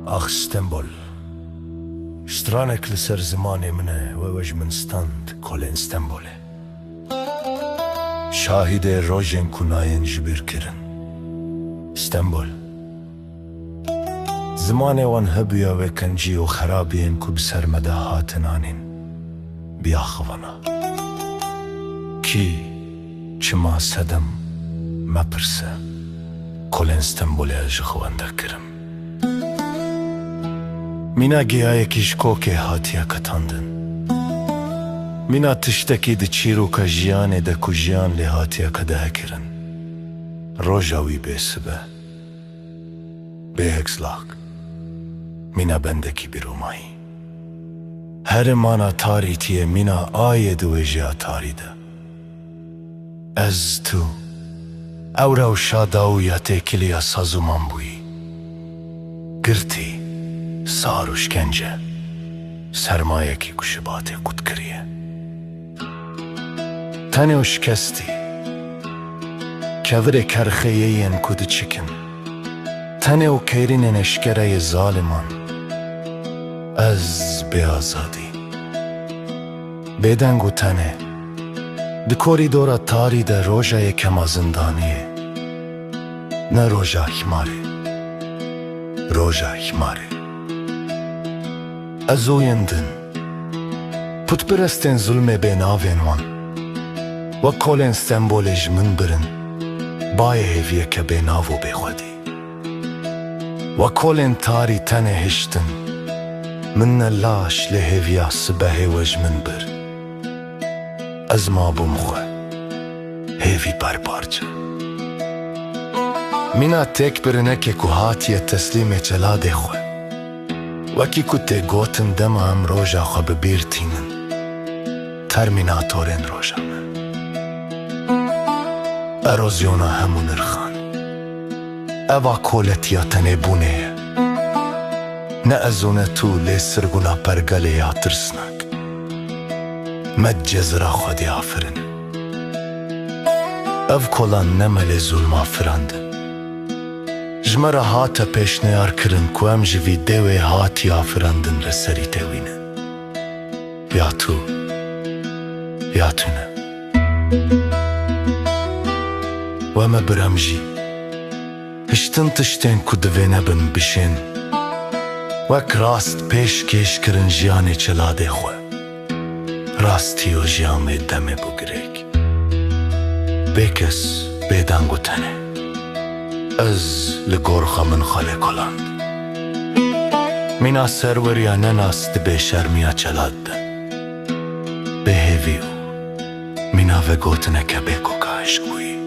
Ax Stembol Stranek li ser zimanê min e wewej min stand kolên Stenbolê. Şahidê rojên ku nayên ji bîr kirin. Stembol zimanê wan hebûye wê kencî û xerabiyên ku bi ser me de hatin anîn biaxivana. Kî çima sedem me pirse kolên Stenbolê ji xwenda kirim. Mîna giyayekî ji kokê hatiye qetandin. Mîna tiştekî di çîroka jiyanê de ku jiyan lê hatiye qedehekirin. Roja wî bêsibe, bêhekslak, mîna bendekî bîromayî. Herê mana tarî tiye mîna ayê di wê jiya tarî de. Ez tu, ew rewşa dawûya têkiliya saz û man bûyî. Girtî, sar û şkence, sermayekî ku ji batê qut kiriye. Tenê û şikestî, kevirê kerxeyeyên ku diçikin. Tenê û keyrînên eşkereyê zaliman. Ez bê azadî, bêdeng û tenê, di korîdora tarî de rojayê kema zindaniyê. Ne roja hîmarê, roja hîmarê. Ez oyên din, putperestên zulmê bênavên wan, wek kolên Stenbolê ji min birin, bayê hêviyeke bênav û bêxwedî. Wek kolên tarî tenê hiştin, min ne laş lê hêviya sibehê we ji min bir. Ez mabûm xwe, hêvî berbarce. Mîna têk birinekê ku hatiye teslîmê celadê xwe. Wekî ku tê gotin dema em roja xwe bi bîr tînin, termînatorên roja me. Erozyona hemû nirxan, eva koletiya tenêbûnê ye. Ne ez û ne tu lê sirgûna pergelê ya tirsnak. Me cezira xwedî afirin. Ev kolan ne me lê zulma firandin. Ji me re hate pêşniyar kirin ku em ji vî dêwê hatiya firandin li serî tewînin. Ya tu, ya tu ne. We me birem jî, hiştin tiştên ku divê nebin bişên, wek rast pêş kêş kirin jiyanê celadê xwe. Rastî û jiyamê demê bû girêk. Bêkes, bêdeng û tenê. Ez li gorxa min xelê koland. Mîna serweriya nenas di bêşermiya celad de. Bêhêvî û mîna vegotineke bêkoka eşq bûyî.